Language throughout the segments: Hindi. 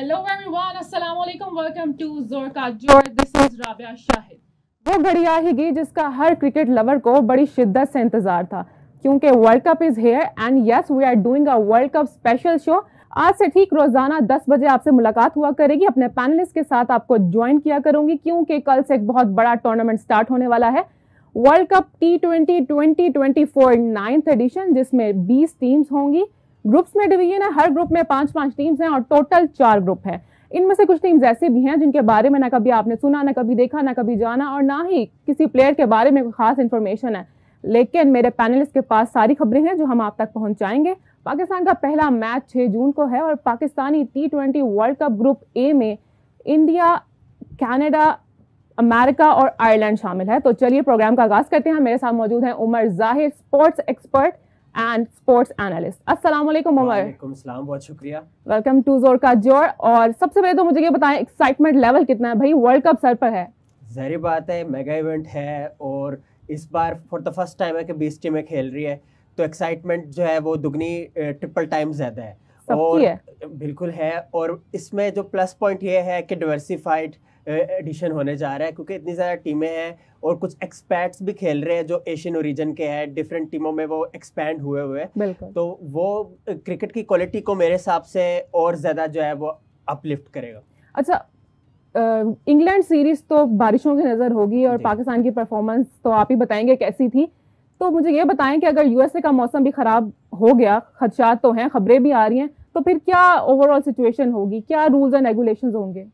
Hello everyone, Assalamualaikum. Welcome to Zor Ka Jor. This is Rabia Shahid. वो घड़ी आ ही गई जिसका हर क्रिकेट लवर को बड़ी शिद्दत से इंतजार था, क्योंकि world cup is here and yes we are doing a world cup special show. आज से ठीक रोजाना 10 बजे आपसे मुलाकात हुआ करेगी। अपने पैनलिस्ट के साथ आपको ज्वाइन किया करूंगी, क्योंकि कल से एक बहुत बड़ा टूर्नामेंट स्टार्ट होने वाला है, world cup T20 2024 9th addition, जिसमें 20 टीम्स होंगी। ग्रुप्स में डिवीजन है, हर ग्रुप में 5-5 टीम्स हैं और टोटल 4 ग्रुप हैं। इनमें से कुछ टीम्स ऐसे भी हैं जिनके बारे में ना कभी आपने सुना, ना कभी देखा, ना कभी जाना, और ना ही किसी प्लेयर के बारे में कोई खास इंफॉर्मेशन है। लेकिन मेरे पैनलिस्ट के पास सारी खबरें हैं जो हम आप तक पहुंचाएंगे। पाकिस्तान का पहला मैच 6 जून को है और Pakistani T20 world cup group A में इंडिया, कनाडा, अमेरिका और आयरलैंड शामिल है। तो चलिए प्रोग्राम का आगाज करते हैं। मेरे साथ मौजूद हैं उमर जाहिर, sports expert and sports analyst. अस्सलाम वालेकुम उमर। वालेकुम सलाम, बहुत शुक्रिया। वेलकम टू जोर का जोर। और सबसे पहले तो मुझे ये बताएं, एक्साइटमेंट लेवल कितना है भाई? वर्ल्ड कप सर पर है, ज़ाहिर बात है मेगा इवेंट है और इस बार फॉर द फर्स्ट टाइम है कि 20 टीमें खेल रही है, तो एक्साइटमेंट जो है वो दुगनी ट्रिपल टाइम ज़्यादा है। सबकी है, बिल्कुल है। और इसमें जो प्लस पॉइंट ये है कि डाइवर्सिफाइड एडिशन होने जा रहा है, क्योंकि इतनी ज़्यादा टीमें हैं और कुछ एक्सपर्ट्स भी खेल रहे हैं जो एशियन ओरिजिन के हैं, डिफरेंट टीमों में वो एक्सपैंड हुए हुए हैं। तो वो क्रिकेट की क्वालिटी को मेरे हिसाब से और ज़्यादा जो है वो अपलिफ्ट करेगा। अच्छा, इंग्लैंड सीरीज तो बारिशों की नज़र होगी और पाकिस्तान की परफॉर्मेंस तो आप ही बताएंगे कैसी थी। तो मुझे ये बताएं कि अगर यूएसए का मौसम भी ख़राब हो गया, खदशात तो हैं, खबरें भी आ रही हैं, तो फिर क्या ओवरऑल सिचुएशन होगी, क्या रूल्स एंड रेगुलेशंस होंगे?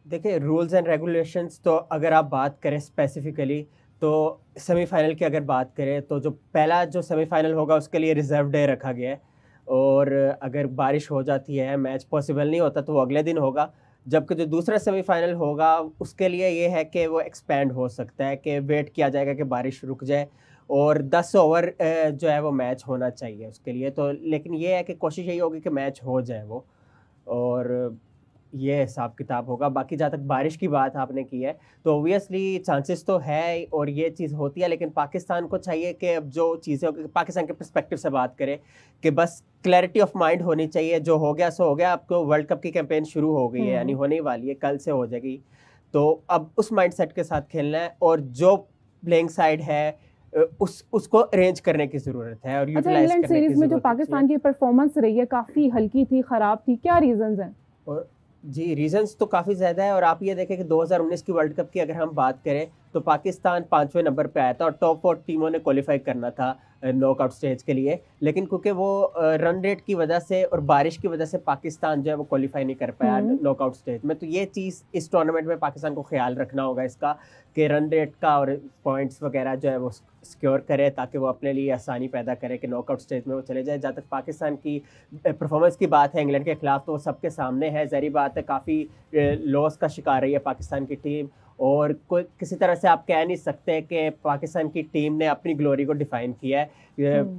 देखिए, रूल्स एंड रेगुलेशंस तो अगर आप बात करें स्पेसिफिकली, तो सेमीफाइनल की अगर बात करें तो जो पहला जो सेमीफाइनल होगा उसके लिए रिजर्व डे रखा गया है, और अगर बारिश हो जाती है, मैच पॉसिबल नहीं होता, तो वो अगले दिन होगा। जबकि जो दूसरा सेमीफाइनल होगा उसके लिए ये है कि वो एक्सपेंड हो सकता है, कि वेट किया जाएगा कि बारिश रुक जाए, और 10 ओवर जो है वो मैच होना चाहिए उसके लिए। तो लेकिन ये है कि कोशिश यही होगी कि मैच हो जाए वो, और ये हिसाब किताब होगा। बाकी जहाँ तक बारिश की बात आपने की है, तो ओबियसली चांसेस तो है और ये चीज़ होती है, लेकिन पाकिस्तान को चाहिए कि अब जो चीज़ें पाकिस्तान के पर्सपेक्टिव से बात करें कि बस क्लैरिटी ऑफ माइंड होनी चाहिए, जो हो गया सो हो गया। अब तो वर्ल्ड कप की कैंपेन शुरू हो गई है, यानी होने वाली है, कल से हो जाएगी। तो अब उस माइंडसेट के साथ खेलना है, और जो प्लेइंग साइड है उसको अरेंज करने की ज़रूरत है और यूटिलाइज करने की ज़रूरत है। सीरीज में जो पाकिस्तान की परफॉर्मेंस रही है काफ़ी हल्की थी, ख़राब थी, क्या रीजंस हैं? और जी, रीजंस तो काफ़ी ज़्यादा है। और आप ये देखें कि 2019 की वर्ल्ड कप की अगर हम बात करें तो पाकिस्तान 5वें नंबर पे आया था और टॉप 4 टीमों ने क्वालिफाई करना था नॉकआउट स्टेज के लिए, लेकिन क्योंकि वो रन रेट की वजह से और बारिश की वजह से पाकिस्तान जो है वो क्वालिफाई नहीं कर पाया नॉकआउट स्टेज में। तो ये चीज़ इस टूर्नामेंट में पाकिस्तान को ख्याल रखना होगा इसका, कि रन रेट का और पॉइंट्स वगैरह जो है वो सिक्योर करे, ताकि वो अपने लिए आसानी पैदा करे कि नॉकआउट स्टेज में वो चले जाए। जहाँ तक पाकिस्तान की परफॉर्मेंस की बात है इंग्लैंड के खिलाफ, तो वो सबके सामने है। ज़ाहिर बात है काफ़ी लॉस का शिकार रही है पाकिस्तान की टीम, और कोई किसी तरह से आप कह नहीं सकते कि पाकिस्तान की टीम ने अपनी ग्लोरी को डिफाइन किया है।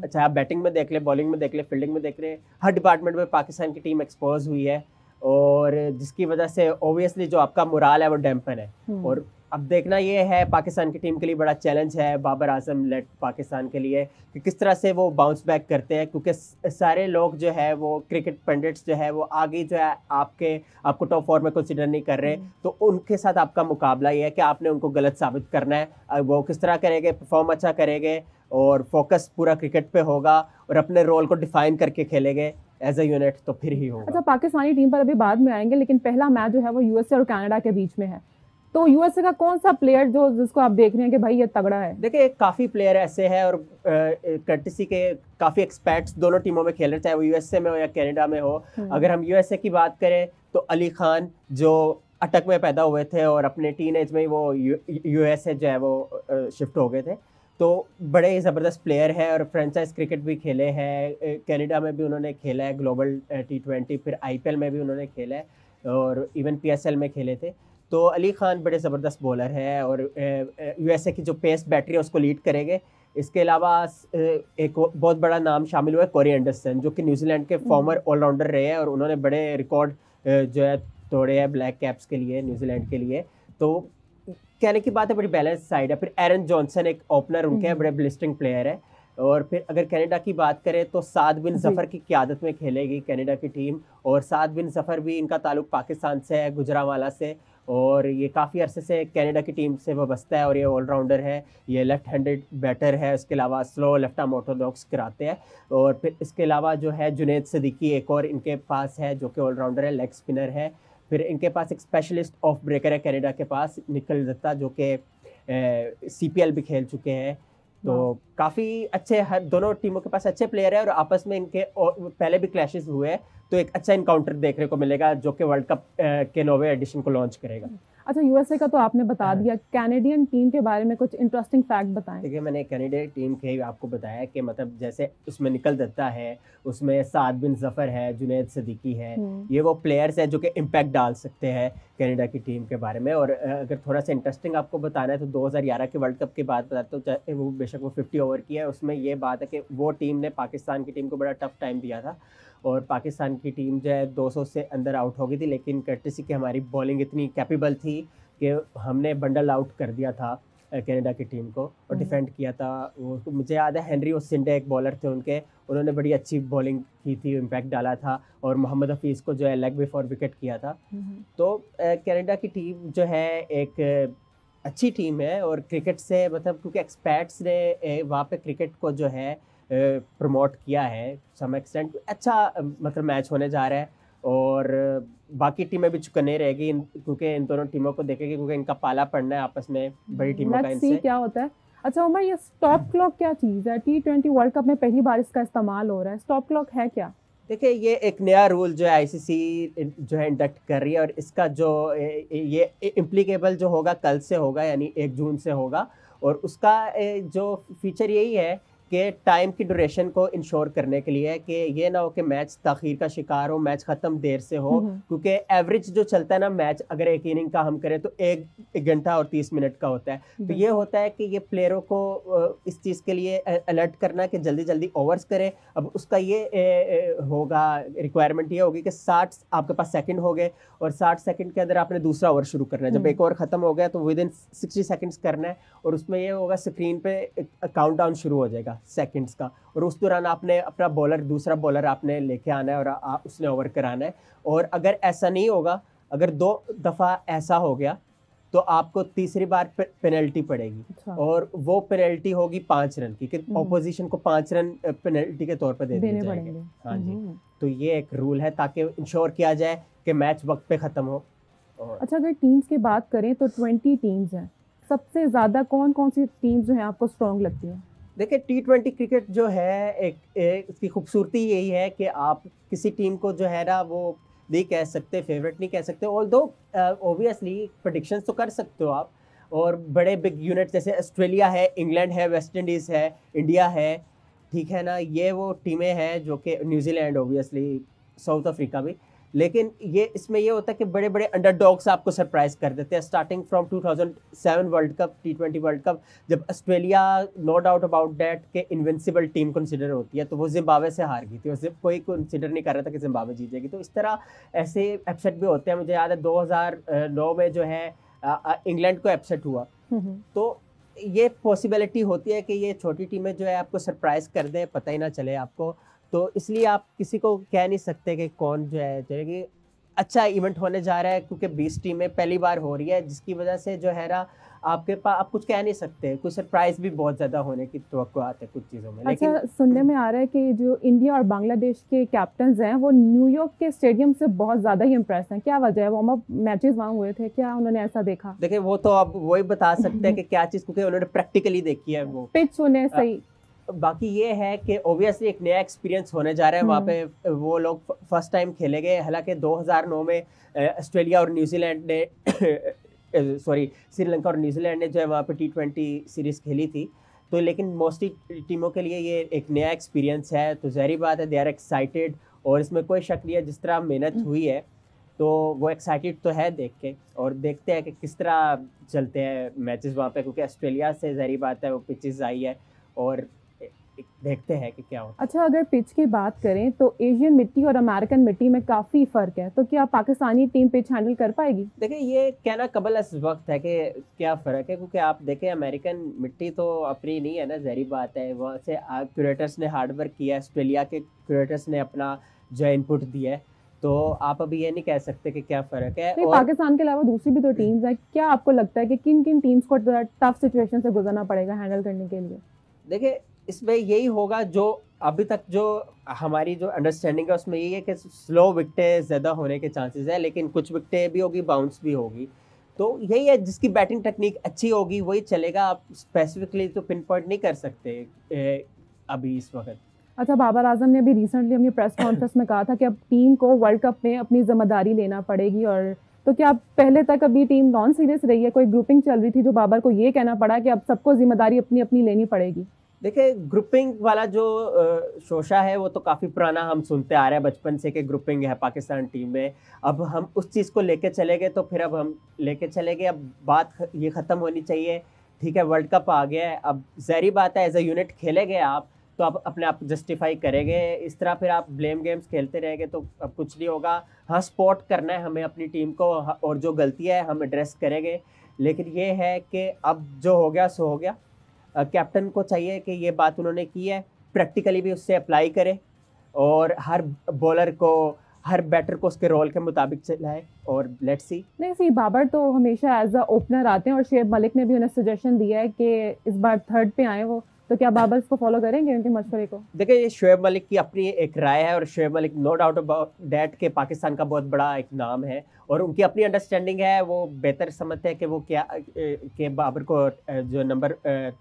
चाहे आप बैटिंग में देख ले, बॉलिंग में देख ले, फील्डिंग में देख ले, हर डिपार्टमेंट में पाकिस्तान की टीम एक्सपोज हुई है, और जिसकी वजह से ओबियसली जो आपका मोराल है वो डैम्पन है। और अब देखना ये है पाकिस्तान की टीम के लिए बड़ा चैलेंज है, बाबर आजम लेड पाकिस्तान के लिए, कि किस तरह से वो बाउंस बैक करते हैं, क्योंकि सारे लोग जो है वो क्रिकेट पंडिट्स जो है वो आगे जो है आपको टॉप 4 में कंसिडर नहीं कर रहे। तो उनके साथ आपका मुकाबला ये है कि आपने उनको गलत साबित करना है। वो किस तरह करेंगे, परफॉर्म अच्छा करेंगे और फोकस पूरा क्रिकेट पे होगा और अपने रोल को डिफाइन करके खेलेंगे एज अ यूनिट, तो फिर ही होगा। अच्छा, पाकिस्तानी टीम पर अभी बाद में आएंगे, लेकिन पहला मैच जो है वो यूएसए और कनाडा के बीच में है। तो यूएसए का कौन सा प्लेयर जिसको आप देख रहे हैं कि भाई ये तगड़ा है? देखिए, काफ़ी प्लेयर ऐसे हैं और कर्टिसी के काफ़ी एक्सपर्ट्स दोनों टीमों में खेल रहे, चाहे वो यूएसए में हो या कनाडा में हो। अगर हम यूएसए की बात करें तो अली खान जो अटक में पैदा हुए थे और अपने टीनेज में ही वो यूएसए जो है वो शिफ्ट हो गए थे, तो बड़े ही ज़बरदस्त प्लेयर है और फ्रेंचाइज क्रिकेट भी खेले हैं। कनाडा में भी उन्होंने खेला है, ग्लोबल T20, फिर IPL में भी उन्होंने खेला है और इवन PSL में खेले थे। तो अली खान बड़े ज़बरदस्त बॉलर है और यूएसए की जो पेस बैटरी है उसको लीड करेंगे। इसके अलावा एक बहुत बड़ा नाम शामिल हुआ है कोरी एंडरसन, जो कि न्यूजीलैंड के फॉर्मर ऑलराउंडर रहे हैं और उन्होंने बड़े रिकॉर्ड जो है तोड़े हैं ब्लैक कैप्स के लिए, न्यूजीलैंड के लिए। तो कहने की बात है, बड़ी बैलेंस साइड है। फिर एरन जॉनसन एक ओपनर उनके बड़े ब्लिस्टिंग प्लेयर है। और फिर अगर कनाडा की बात करें तो साद बिन जी। जफ़र की क़यादत में खेलेगी कनाडा की टीम। और साद बिन जफ़र भी, इनका ताल्लुक पाकिस्तान से है, गुजरांवाला से, और ये काफ़ी अरसे से कनाडा की टीम से वाबस्ता है और ये ऑलराउंडर है। ये लेफ़्ट हैंडेड बैटर है, इसके अलावा स्लो लेफ़्ट आर्म ऑर्थोडॉक्स कराते हैं। और फिर इसके अलावा जो है जुनैद सिद्दीकी एक और इनके पास है जो कि ऑलराउंडर है, लेग स्पिनर है। फिर इनके पास एक स्पेशलिस्ट ऑफ ब्रेकर है कनाडा के पास, निखिल दत्ता, जो कि CPL भी खेल चुके हैं। तो काफ़ी अच्छे, हर दोनों टीमों के पास अच्छे प्लेयर है और आपस में इनके पहले भी क्लैशेस हुए हैं। तो एक अच्छा इनकाउंटर देखने को मिलेगा जो कि वर्ल्ड कप के 9वें एडिशन को लॉन्च करेगा। अच्छा, यूएसए का तो आपने बता हाँ। दिया, कैनेडियन टीम के बारे में कुछ इंटरेस्टिंग फैक्ट बताएं। देखिए, मैंने कनाडा टीम के आपको बताया कि मतलब जैसे उसमें निखिल दत्ता है, उसमें साद बिन जफ़र है, जुनैद सिद्दीकी है। ये वो प्लेयर्स हैं जो कि इम्पैक्ट डाल सकते हैं कनाडा की टीम के बारे में। और अगर थोड़ा सा इंटरेस्टिंग आपको बताना है तो 2011 के वर्ल्ड कप की बात बताता हूँ। चाहे वो बेशक वो 50 ओवर की है, उसमें ये बात है कि वो टीम ने पाकिस्तान की टीम को बड़ा टफ टाइम दिया था और पाकिस्तान की टीम जो है 200 से अंदर आउट हो गई थी। लेकिन कर्टेसी की हमारी बॉलिंग इतनी कैपेबल थी कि हमने बंडल आउट कर दिया था कनाडा की टीम को और डिफेंड किया था। वो तो मुझे याद है, हेनरी ओसिंडे एक बॉलर थे उनके, उन्होंने बड़ी अच्छी बॉलिंग की थी, इम्पैक्ट डाला था और मोहम्मद हफीज़ को जो है लेग बिफोर विकेट किया था। तो कनाडा की टीम जो है एक अच्छी टीम है और क्रिकेट से मतलब, क्योंकि एक्सपर्ट्स ने वहाँ पे क्रिकेट को जो है प्रमोट किया है सम एक्सटेंट, अच्छा मतलब मैच होने जा रहा है। और बाकी टीमें भी चुकने रहेगी क्योंकि इन दोनों टीमों को देखेंगे, क्योंकि इनका पाला पड़ना है आपस में बड़ी टीमों का लेट्स सी इनसे। क्या होता है। अच्छा उमर, ये स्टॉप क्लॉक क्या चीज़ है? T20 वर्ल्ड कप में पहली बार इसका इस्तेमाल हो रहा है, स्टॉप क्लॉक है क्या? देखिए, ये एक नया रूल जो है ICC जो है इंडक्ट कर रही है और इसका जो ये इम्प्लीकेबल जो होगा कल से होगा, यानी 1 जून से होगा। और उसका जो फीचर यही है कि टाइम की ड्यूरेशन को इंश्योर करने के लिए कि ये ना हो कि मैच ताख़ीर का शिकार हो, मैच ख़त्म देर से हो। क्योंकि एवरेज जो चलता है ना मैच, अगर एक इनिंग का हम करें तो 1 घंटा और 30 मिनट का होता है। तो ये होता है कि ये प्लेयरों को इस चीज़ के लिए अलर्ट करना कि जल्दी जल्दी ओवर्स करें। अब उसका ये होगा, रिक्वायरमेंट ये होगी कि 60 आपके पास सेकंड हो गए और 60 सेकंड के अंदर आपने दूसरा ओवर शुरू करना है। जब एक ओवर ख़त्म हो गया तो विदिन 60 सेकंड्स करना है और उसमें ये होगा स्क्रीन पे काउंटडाउन शुरू हो जाएगा सेकंड्स का, और उस दौरान आपने अपना बॉलर, दूसरा बॉलर आपने लेके आना है और उसने ओवर कराना है। और अगर ऐसा नहीं होगा, अगर 2 दफ़ा ऐसा हो गया तो आपको तीसरी बार पेनल्टी पड़ेगी। अच्छा। और वो पेनल्टी होगी 5 रन की, कि ऑपोजिशन को 5 रन पेनल्टी के तौर पर दे दिए देने जाएंगे। पड़ेंगे। हाँ जी, तो ये एक रूल है ताकि इंश्योर किया जाए कि मैच वक्त पे ख़त्म हो। और अच्छा, अगर टीम्स की बात करें तो 20 टीम्स हैं, सबसे ज़्यादा कौन कौन सी टीम्स जो हैं आपको स्ट्रॉन्ग लगती हैं? देखिए, T20 क्रिकेट जो है एक इसकी खूबसूरती यही है कि आप किसी टीम को जो है ना वो नहीं कह सकते, फेवरेट नहीं कह सकते। ऑल्दो ऑब्वियसली प्रेडिक्शंस तो कर सकते हो आप। और बड़े बिग यूनिट जैसे ऑस्ट्रेलिया है, इंग्लैंड है, वेस्ट इंडीज़ है, इंडिया है, ठीक है ना, ये वो टीमें हैं जो कि न्यूजीलैंड, ऑब्वियसली साउथ अफ्रीका भी। लेकिन ये इसमें ये होता है कि बड़े बड़े अंडरडॉग्स आपको सरप्राइज कर देते हैं। Starting from 2007 world cup, T20 world cup, जब Australia no doubt about that के इनविंसिबल टीम कंसिडर होती है, तो वो जिम्बाब्वे से हार गई थी। वैसे कोई कंसिडर नहीं कर रहा था कि जिम्बाब्वे जीतेगी। तो इस तरह ऐसे अपसेट भी होते हैं। मुझे याद है 2009 में जो है इंग्लैंड को अपसेट हुआ। तो ये पॉसिबिलिटी होती है कि ये छोटी टीमें जो है आपको सरप्राइज कर दें, पता ही ना चले आपको। तो इसलिए आप किसी को कह नहीं सकते कि कौन जो है, कि अच्छा इवेंट होने जा रहा है क्योंकि 20 टीमें पहली बार हो रही है, जिसकी वजह से जो है ना आपके पास आप कुछ कह नहीं सकते। कुछ सरप्राइज भी बहुत ज़्यादा होने की तवक्कुआत है कुछ चीज़ों में। लेकिन अच्छा, सुनने में आ रहा है कि जो इंडिया और बांग्लादेश के कैप्टन्स हैं वो न्यूयॉर्क के स्टेडियम से बहुत ज़्यादा ही इम्प्रेस हैं, क्या वजह है? वार्म अप मैचेस वहाँ हुए थे, क्या उन्होंने ऐसा देखा? देखिए, वो तो अब वही बता सकते हैं कि क्या चीज़, क्योंकि उन्होंने प्रैक्टिकली देखी है वो पिच उन्हें सही। बाकी ये है कि ओबियसली एक नया एक्सपीरियंस होने जा रहा है वहाँ पे। वो लोग फर्स्ट टाइम खेले गए, हालांकि 2009 में ऑस्ट्रेलिया और न्यूजीलैंड ने श्रीलंका और न्यूजीलैंड ने जो है वहाँ पे T20 सीरीज़ खेली थी। तो लेकिन मोस्टली टीमों के लिए ये एक नया एक्सपीरियंस है, तो ज़ाहिर बात है दे आर एक्साइटेड। और इसमें कोई शक नहीं है, जिस तरह मेहनत हुई है तो वो एक्साइटेड तो है देख के। और देखते हैं कि किस तरह चलते हैं मैचेस वहाँ पे, क्योंकि ऑस्ट्रेलिया से ज़ाहिर बात है वो पिचेस आई है और देखते हैं कि क्या होता है। अच्छा, अगर पिच की बात करें तो एशियन मिट्टी और अमेरिकन मिट्टी में काफ़ी फ़र्क है, तो क्या पाकिस्तानी टीम पिच हैंडल कर पाएगी? देखिए ये कहना कबल अस वक्त है कि क्या फ़र्क है, क्योंकि आप देखें अमेरिकन मिट्टी तो अपनी नहीं है ना, ज़ाहिर बात है। वहाँ से क्यूरेटर्स ने हार्ड वर्क किया है, ऑस्ट्रेलिया के क्यूरेटर्स ने अपना जो है इनपुट दिया है, तो आप अभी ये नहीं कह सकते कि क्या फ़र्क है। नहीं, और पाकिस्तान के अलावा दूसरी भी तो टीम्स हैं, क्या आपको लगता है कि किन-किन टीम्स को टफ सिचुएशन से गुज़रना पड़ेगा हैंडल करने के लिए? देखिए इसमें यही होगा जो अभी तक जो हमारी जो अंडरस्टैंडिंग है उसमें यही है कि स्लो विकेटें ज़्यादा होने के चांसेस है, लेकिन कुछ विकेटें भी होगी, बाउंस भी होगी। तो यही है, जिसकी बैटिंग टेक्निक अच्छी होगी वही चलेगा। आप स्पेसिफिकली तो पिन पॉइंट नहीं कर सकते अभी इस वक्त। अच्छा, बाबर आजम ने अभी रिसेंटली अपनी प्रेस कॉन्फ्रेंस में कहा था कि अब टीम को वर्ल्ड कप में अपनी जिम्मेदारी लेना पड़ेगी, और तो क्या पहले तक अभी टीम नॉन सीरियस रही है? कोई ग्रुपिंग चल रही थी जो बाबर को ये कहना पड़ा कि अब सबको जिम्मेदारी अपनी अपनी लेनी पड़ेगी? देखिए ग्रुपिंग वाला जो शोशा है वो तो काफ़ी पुराना हम सुनते आ रहे हैं बचपन से कि ग्रुपिंग है पाकिस्तान टीम में। अब हम उस चीज़ को लेके चले गए, तो फिर अब हम लेके चले गए, अब बात ये ख़त्म होनी चाहिए। ठीक है, वर्ल्ड कप आ गया है, अब ज़ाहिर बात है एज अ यूनिट खेलेंगे आप, तो आप अपने आप जस्टिफाई करेंगे। इस तरह फिर आप ब्लेम गेम्स खेलते रहेंगे तो अब कुछ नहीं होगा। हाँ, सपोर्ट करना है हमें अपनी टीम को, और जो गलतियाँ है हम एड्रेस करेंगे। लेकिन ये है कि अब जो हो गया सो हो गया। कैप्टन को चाहिए कि ये बात उन्होंने की है प्रैक्टिकली भी उससे अप्लाई करे, और हर बॉलर को, हर बैटर को उसके रोल के मुताबिक चलाए, और लेट्स सी। नहीं सी, बाबर तो हमेशा एज अ ओपनर आते हैं और शुएब मलिक ने भी उन्हें सजेशन दिया है कि इस बार थर्ड पे आए वो, तो क्या बाबर इसको फॉलो करेंगे उनके मशवरे को? देखिए ये शुएब मलिक की अपनी एक राय है, और Shoaib Malik no doubt about that के पाकिस्तान का बहुत बड़ा एक नाम है, और उनकी अपनी अंडरस्टैंडिंग है। वो बेहतर समझते हैं कि वो क्या कि बाबर को जो नंबर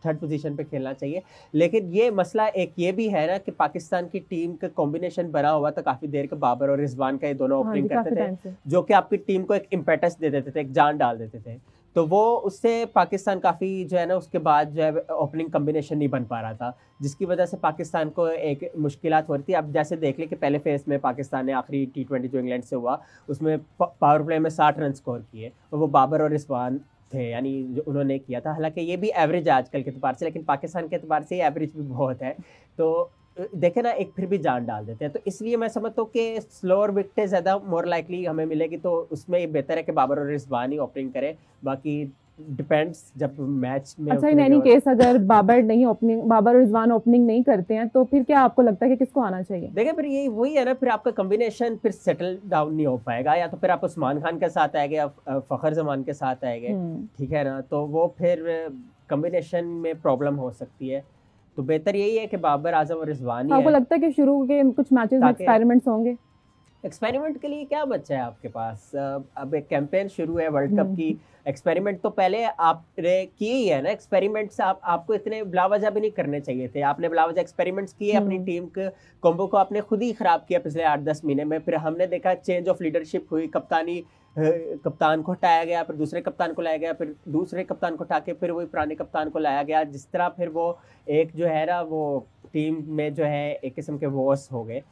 थर्ड पोजीशन पे खेलना चाहिए। लेकिन ये मसला एक ये भी है ना कि पाकिस्तान की टीम का कॉम्बिनेशन बना हुआ था काफ़ी देर के, बाबर और रिजवान का, ये दोनों हाँ जी, ओपनिंग काफी करते टाइम थे, से। जो कि आपकी टीम को एक इम्पेटस दे देते थे, एक जान डाल देते थे। तो वो उससे पाकिस्तान काफ़ी जो है ना उसके बाद जो है ओपनिंग कम्बिनेशन नहीं बन पा रहा था, जिसकी वजह से पाकिस्तान को एक मुश्किलात हो रही थी। अब जैसे देख लें कि पहले फेज़ में पाकिस्तान ने आखिरी T20 जो इंग्लैंड से हुआ उसमें पावर प्ले में 60 रन स्कोर किए, और वो बाबर और रिजवान थे, यानी जो उन्होंने किया था। हालांकि ये भी एवरेज है आजकल के एतबार से, लेकिन पाकिस्तान के एतबार से एवरेज भी बहुत है। तो देखे ना, एक फिर भी जान डाल देते हैं। तो इसलिए मैं समझता हूँ कि स्लोअर विकेटें ज़्यादा मोर लाइकली हमें मिलेगी, तो उसमें ये बेहतर है कि बाबर और रिजवान ही ओपनिंग करें। बाकी डिपेंड्स जब मैच में अच्छा, इन एनी केस अगर बाबर और रिजवान ओपनिंग नहीं करते हैं तो फिर क्या आपको लगता है कि किसको आना चाहिए? देखिए फिर यही वही है ना, फिर आपका कॉम्बिनेशन फिर सेटल डाउन नहीं हो पाएगा। या तो फिर आप उस्मान खान के साथ आएंगे या फ़खर जमान के साथ आएंगे, ठीक है ना, तो वो फिर कॉम्बिनेशन में प्रॉब्लम हो सकती है। तो बेहतर यही है कि बाबर आजम और रिजवान ही आपको है। लगता है कि शुरू के कुछ मैचेस में ताकि- एक्सपेरिमेंट्स होंगे? एक्सपेरिमेंट के लिए क्या बचा है आपके पास? अब एक कैंपेन शुरू है वर्ल्ड कप की। एक्सपेरिमेंट तो पहले आपने किए ही है ना। एक्सपेरिमेंट्स आपको इतने बिलावजह भी नहीं करने चाहिए थे। आपने बिलावजह एक्सपेरिमेंट्स किए, अपनी टीम के कॉम्बो को आपने खुद ही खराब किया पिछले 8-10 महीने में। फिर हमने देखा चेंज ऑफ लीडरशिप हुई, कप्तान को हटाया गया, फिर दूसरे कप्तान को लाया गया, फिर दूसरे कप्तान को हटा के फिर वही पुराने कप्तान को लाया गया। जिस तरह फिर वो एक जो है ना वो टीम में जो है एक किस्म के वॉस हो गए।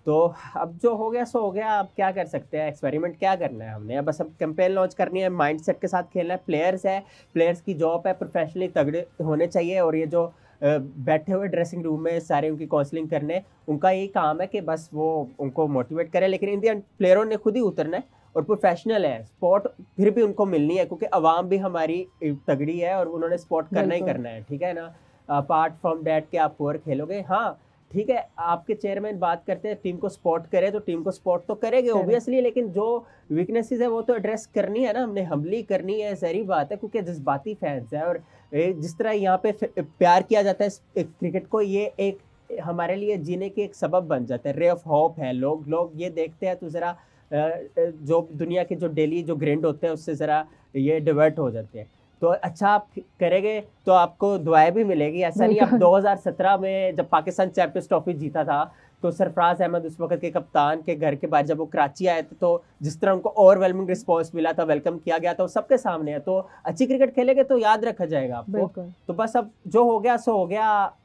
तो अब जो हो गया सो हो गया। अब क्या कर सकते हैं, एक्सपेरिमेंट क्या करना है हमने? अब बस अब कैंपेन लॉन्च करनी है, माइंडसेट के साथ खेलना है। प्लेयर्स की जॉब है प्रोफेशनली तगड़े होने चाहिए, और ये जो बैठे हुए ड्रेसिंग रूम में सारे उनकी काउंसलिंग करने, उनका यही काम है कि बस वो उनको मोटिवेट करे। लेकिन इन दी एंड प्लेयरों ने खुद ही उतरना है, और प्रोफेशनल है। स्पॉट फिर भी उनको मिलनी है, क्योंकि आवाम भी हमारी तगड़ी है और उन्होंने स्पॉट करना ही करना है, ठीक है ना। अपार्ट फ्रॉम डैट के आप पुअर खेलोगे, हाँ ठीक है, आपके चेयरमैन बात करते हैं टीम को सपोर्ट करे, तो टीम को सपोर्ट तो करेंगे ऑब्वियसली, लेकिन जो वीकनेसेस है वो तो एड्रेस करनी है ना, हमने हम्बली करनी है। सारी बात है, क्योंकि जज्बाती फैंस है, और जिस तरह यहाँ पे प्यार किया जाता है क्रिकेट को, ये एक हमारे लिए जीने के एक सबब बन जाता है, रे ऑफ होप है। लोग ये देखते हैं तो ज़रा जो दुनिया के जो डेली जो ग्रिंड होते हैं उससे ज़रा ये डिवर्ट हो जाते हैं। तो अच्छा आप करेंगे तो आपको दुआएं भी मिलेगी। ऐसा नहीं, आप 2017 में जब पाकिस्तान चैंपियंस ट्रॉफी जीता था, तो सरफराज अहमद उस वक्त के कप्तान के घर के बाहर जब वो कराची आए थे, तो जिस तरह उनको ओवरवेलमिंग रिस्पांस मिला था, वेलकम किया गया था, वो सबके सामने है। तो अच्छी क्रिकेट खेलेंगे तो याद रखा जाएगा आपको। तो बस अब जो हो गया सो हो गया।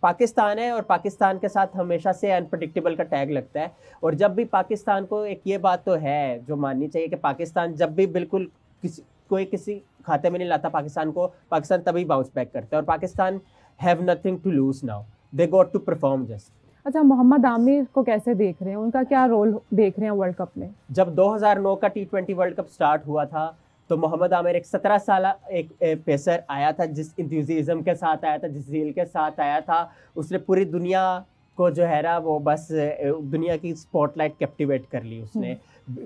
पाकिस्तान है, और पाकिस्तान के साथ हमेशा से अनप्रडिक्टेबल का टैग लगता है। और जब भी पाकिस्तान को एक ये बात तो है जो माननी चाहिए कि पाकिस्तान जब भी बिल्कुल किसी खाते में नहीं लाता पाकिस्तान तभी बाउंस बैक करता है। और Pakistan have nothing to lose now. They got to perform just. अच्छा, मोहम्मद आमिर को कैसे देख रहे हैं, उनका क्या रोल देख रहे हैं वर्ल्ड कप में? जब 2009 का T20 वर्ल्ड कप स्टार्ट हुआ था तो मोहम्मद आमिर एक 17 साल एक पेसर आया था, जिस इंथ्यूजिज्म के साथ आया था, जिस ज़ील के साथ आया था। उसने पूरी दुनिया को जो है ना वो बस दुनिया की स्पॉटलाइट कैप्टिवेट कर ली उसने,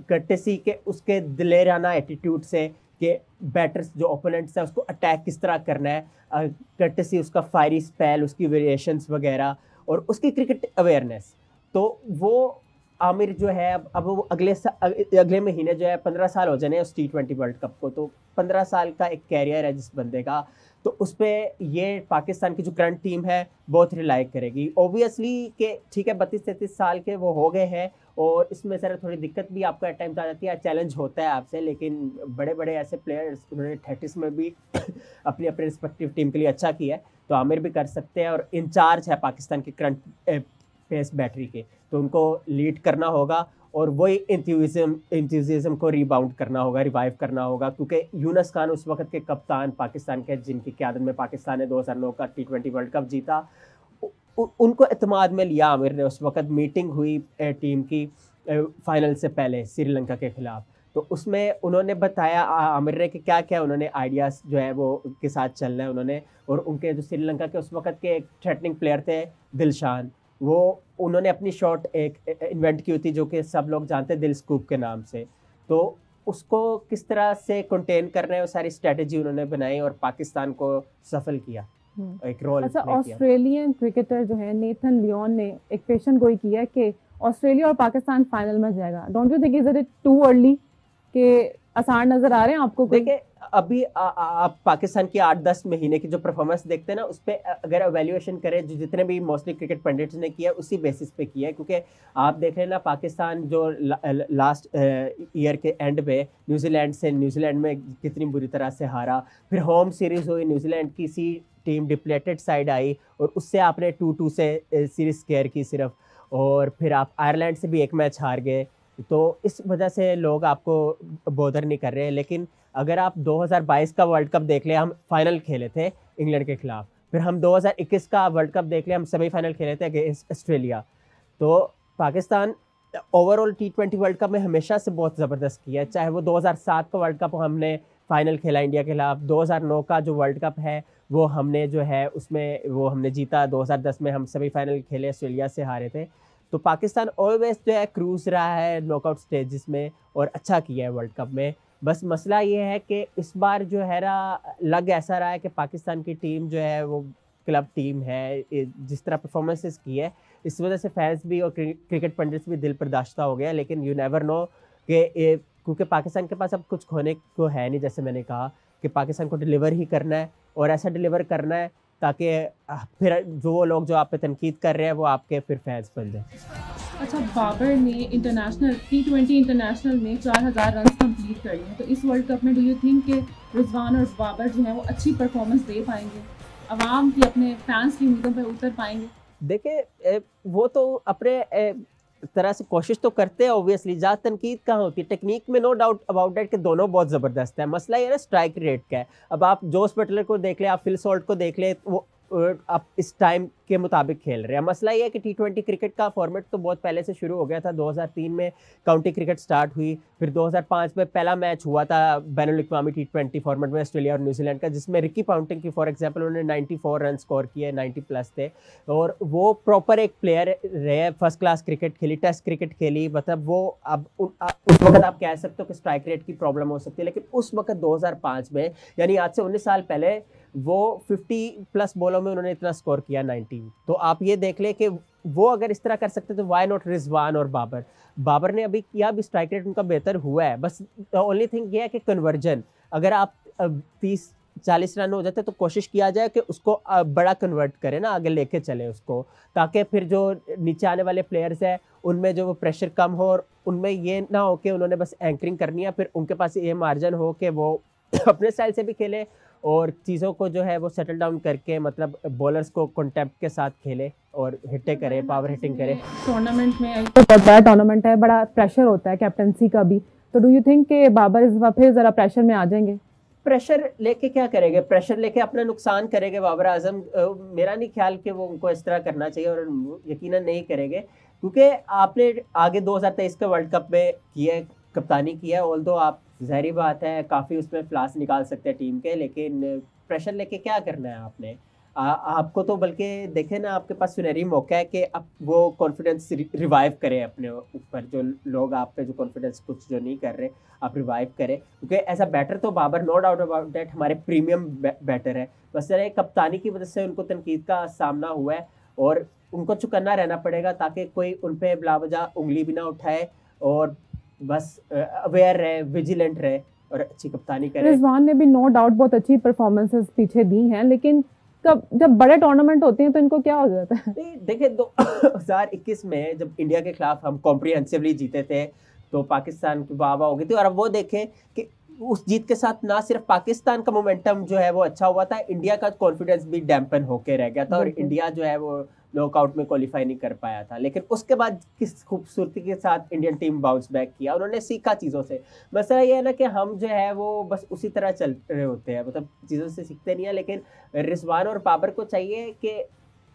कर्टेसी के उसके दिलेराना एटीट्यूड से कि बैटर्स जो ओपोनेंट्स है उसको अटैक किस तरह करना है, कर्टेसी उसका फायरी स्पेल, उसकी वेरिएशंस वगैरह और उसकी क्रिकेट अवेयरनेस। तो वो आमिर जो है अब वो अगले महीने जो है 15 साल हो जाने उस T20 वर्ल्ड कप को, तो 15 साल का एक कैरियर है जिस बंदे का, तो उस पर ये पाकिस्तान की जो करंट टीम है बहुत रिलाई करेगी ऑब्वियसली कि ठीक है 32-33 साल के वो हो गए हैं और इसमें ज़रा थोड़ी दिक्कत भी आपको एट टाइम्स आ जाती है, चैलेंज होता है आपसे, लेकिन बड़े बड़े ऐसे प्लेयर्स उन्होंने 30s में भी अपनी अपने रिस्पेक्टिव टीम के लिए अच्छा किया है, तो आमिर भी कर सकते हैं और इंचार्ज है पाकिस्तान की करंट पेस बैटरी के, तो उनको लीड करना होगा और वही इंथ्यूजिज्म को रिबाउंड करना होगा, रिवाइव करना होगा, क्योंकि यूनस खान उस वक्त के कप्तान पाकिस्तान के जिनकी क़यादत में पाकिस्तान ने 2009 का T20 वर्ल्ड कप जीता, उनको एतमाद में लिया आमिर ने। उस वक्त मीटिंग हुई टीम की फाइनल से पहले श्रीलंका के खिलाफ, तो उसमें उन्होंने बताया आमिर ने कि क्या क्या उन्होंने आइडियाज़ जो है वो के साथ चलना है उन्होंने, और उनके जो श्रीलंका के उस वक्त के एक थ्रेटनिंग प्लेयर थे दिलशान, वो उन्होंने अपनी शॉट एक इन्वेंट की थी जो कि सब लोग जानते हैं दिल स्कूप के नाम से, तो उसको किस तरह से कंटेन करना है वो सारी स्ट्रेटजी उन्होंने बनाई और पाकिस्तान को सफल किया, एक रोल। अच्छा, ऑस्ट्रेलियन क्रिकेटर जो है नेथन लियोन ने एक पेशन गोई किया कि ऑस्ट्रेलिया और पाकिस्तान फाइनल में जाएगा। Don't you think is it too early कि आसान नजर आ रहे हैं आपको? देखिए अभी आप पाकिस्तान की 8-10 महीने की जो परफॉर्मेंस देखते हैं ना, उस पर अगर एवेल्यूएशन करें जो जितने भी मोस्टली क्रिकेट पंडित्स ने किया उसी बेसिस पे किया है, क्योंकि आप देख रहे हैं ना पाकिस्तान जो लास्ट ईयर के एंड पे न्यूजीलैंड में कितनी बुरी तरह से हारा, फिर होम सीरीज़ हुई, न्यूजीलैंड की सी टीम डिप्लेटेड साइड आई और उससे आपने 2-2 से सीरीज़ स्केयर की सिर्फ, और फिर आप आयरलैंड से भी एक मैच हार गए, तो इस वजह से लोग आपको बोदर नहीं कर रहे हैं। लेकिन अगर आप 2022 का वर्ल्ड कप देख लें, हम फाइनल खेले थे इंग्लैंड के खिलाफ, फिर हम 2021 का वर्ल्ड कप देख लें, हम सेमीफाइनल खेले थे अगेंस्ट ऑस्ट्रेलिया, तो Pakistan overall T20 world cup में हमेशा से बहुत ज़बरदस्त किया है, चाहे वो 2007 का वर्ल्ड कप हमने फाइनल खेला इंडिया के खिलाफ, 2009 का जो वर्ल्ड कप है वो हमने जो है उसमें वो हमने जीता, 2010 में हम सेमीफाइनल खेले ऑस्ट्रेलिया से हारे थे, तो पाकिस्तान ऑलवेज जो है क्रूज रहा है नॉकआउट स्टेजेस में और अच्छा किया है वर्ल्ड कप में। बस मसला ये है कि इस बार जो है ना लग ऐसा रहा है कि पाकिस्तान की टीम जो है वो क्लब टीम है, जिस तरह परफॉर्मेंसेस की है इस वजह से फैंस भी और क्रिकेट पंडित्स भी दिल बर्दाश्ता हो गया, लेकिन यू नेवर नो कि क्योंकि पाकिस्तान के पास अब कुछ खोने को है नहीं, जैसे मैंने कहा कि पाकिस्तान को डिलीवर ही करना है और ऐसा डिलीवर करना है ताकि फिर जो लोग जो आप पे तनकीद कर रहे हैं वो आपके फिर फैंस बन जाए। अच्छा, बाबर ने इंटरनेशनल T20 इंटरनेशनल में 4000 रन कंप्लीट कर लिए, तो इस वर्ल्ड कप में डू यू थिंक कि रिजवान और बाबर जो है वो अच्छी परफॉर्मेंस दे पाएंगे, अवाम की अपने फैंस की उम्मीदों पर उतर पाएंगे? देखिए वो तो अपने तरह से कोशिश तो करते हैं ऑब्वियसली, ज़्यादा तनकीद कहाँ होती है, टेक्निक में नो डाउट अबाउट डेट कि दोनों बहुत ज़बरदस्त है, मसला ये ना स्ट्राइक रेट का है। अब आप जोस बटलर को देख ले, आप फिल सॉल्ट को देख ले, वो आप इस टाइम के मुताबिक खेल रहे हैं। मसला ये है कि T20 क्रिकेट का फॉर्मेट तो बहुत पहले से शुरू हो गया था, 2003 में काउंटी क्रिकेट स्टार्ट हुई, फिर 2005 में पहला मैच हुआ था बैनुल-अक़वामी T20 फॉर्मेट में ऑस्ट्रेलिया और न्यूजीलैंड का, जिसमें रिकी पॉन्टिंग की फॉर एग्जांपल उन्होंने 94 रन स्कोर किए, 90 प्लस थे, और वो प्रॉपर एक प्लेयर रहे, फर्स्ट क्लास क्रिकेट खेली, टेस्ट क्रिकेट खेली, मतलब वो अब उस वक्त आप कह सकते हो कि स्ट्राइक रेट की प्रॉब्लम हो सकती है, लेकिन उस वक्त 2005 में यानी आज से 19 साल पहले वो 50 प्लस बॉलों में उन्होंने इतना स्कोर किया 90, तो आप ये देख लें कि वो अगर इस तरह कर सकते तो वाई नॉट रिजवान और बाबर ने अभी किया, भी स्ट्राइक रेट उनका बेहतर हुआ है, बस ओनली थिंग ये है कि कन्वर्जन, अगर आप 30-40 रन हो जाते तो कोशिश किया जाए कि उसको बड़ा कन्वर्ट करें ना, आगे लेके चले उसको, ताकि फिर जो नीचे आने वाले प्लेयर्स हैं उनमें जो वो प्रेशर कम हो और उनमें ये ना हो कि उन्होंने बस एंकरिंग करनी है, फिर उनके पास ये मार्जिन हो कि वो अपने स्टाइल से भी खेले और चीज़ों को जो है वो सेटल डाउन करके, मतलब बॉलर्स को कॉन्टेम्प्ट के साथ खेले और हिटें करे, पावर हिटिंग करे। टूर्नामेंट में तो बहुत बड़ा टूर्नामेंट है, बड़ा प्रेशर होता है कैप्टनसी का भी, तो डू यू थिंक कि बाबर इस बार फिर ज़रा प्रेशर में आ जाएंगे? प्रेशर लेके क्या करेंगे, प्रेशर लेके अपना नुकसान करेंगे बाबर आजम। मेरा नहीं ख्याल कि वो उनको इस तरह करना चाहिए और यकीनन नहीं करेंगे, क्योंकि आपने आगे 2023 के वर्ल्ड कप में किया, कप्तानी किया है। ऑल्दो आप ज़ाहिर बात है काफ़ी उसमें फ्लास निकाल सकते हैं टीम के, लेकिन प्रेशर लेके क्या करना है आपने। आपको तो बल्कि देखें ना, आपके पास सुनहरी मौका है कि आप वो कॉन्फिडेंस रिवाइव करें अपने ऊपर। जो लोग आप पे जो कॉन्फिडेंस कुछ जो नहीं कर रहे, आप रिवाइव करें, क्योंकि ऐसा बैटर तो Babar no doubt about that हमारे प्रीमियम बैटर है। बस जरा कप्तानी की वजह से उनको तनकीद का सामना हुआ है और उनको चुकन्ना रहना पड़ेगा ताकि कोई उन पर बिलावजा उंगली भी ना उठाए और बस अवेयर रहे, विजिलेंट रहे और अच्छी कप्तानी करे। रिजवान ने भी नो डाउट बहुत अच्छी परफॉर्मेंसेस पीछे दी हैं, लेकिन कब जब बड़े टूर्नामेंट होते हैं तो इनको क्या हो जाता है? देखिए 2021 में जब इंडिया के खिलाफ हम कॉम्प्रिहेंसिवली जीते थे तो पाकिस्तान की वाह हो गई थी, और अब वो देखें कि उस जीत के साथ ना सिर्फ पाकिस्तान का मोमेंटम जो है वो अच्छा हुआ था, इंडिया का कॉन्फिडेंस भी डैम्पन होके रह गया था और इंडिया जो है वो नॉकआउट में क्वालिफाई नहीं कर पाया था। लेकिन उसके बाद किस खूबसूरती के साथ इंडियन टीम बाउंस बैक किया, उन्होंने सीखा चीज़ों से। मसला ये है ना कि हम जो है वो बस उसी तरह चल रहे होते हैं, मतलब चीज़ों से सीखते नहीं है। लेकिन रिजवान और बाबर को चाहिए कि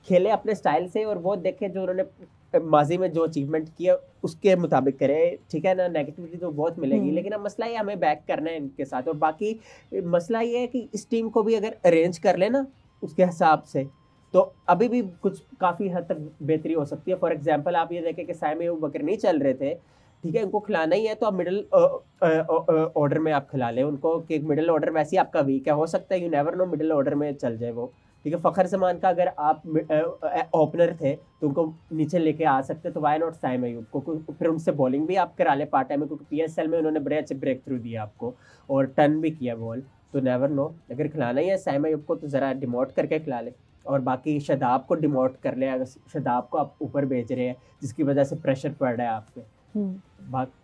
खेले अपने स्टाइल से और वो देखें जो उन्होंने माजी में जो अचीवमेंट किया उसके मुताबिक करे, ठीक है ना। नेगेटिविटी तो बहुत मिलेगी, लेकिन अब मसला ये हमें बैक करना है इनके साथ। और बाकी मसला ये है कि इस टीम को भी अगर अरेंज कर लेना उसके हिसाब से तो अभी भी कुछ काफ़ी हद तक बेहतरी हो सकती है। फॉर एग्जांपल आप ये देखें कि साइम बकर नहीं चल रहे थे, ठीक है, उनको खिलाना ही है तो आप मिडिल ऑर्डर में आप खिला लें उनको, कि मिडिल ऑर्डर वैसे ही आपका वीक है, हो सकता है you never know middle order में चल जाए वो, ठीक है। फ़खर जमान का अगर आप ओपनर थे तो उनको नीचे लेके आ सकते, तो वाई नॉट साइम अयूब को, फिर उनसे बॉलिंग भी आप करा लें पार्ट टाइम में, क्योंकि PSL में उन्होंने बड़े अच्छे ब्रेक थ्रू दिया आपको और टर्न भी किया बॉल। तो नेवर नो, अगर खिलाना ही है साइम अयूब को तो ज़रा डिमोट करके खिला लें, और बाकी शादाब को डिमोट कर ले। अगर शादाब को आप ऊपर भेज रहे हैं जिसकी वजह से प्रेशर पड़ रहा है आप पे।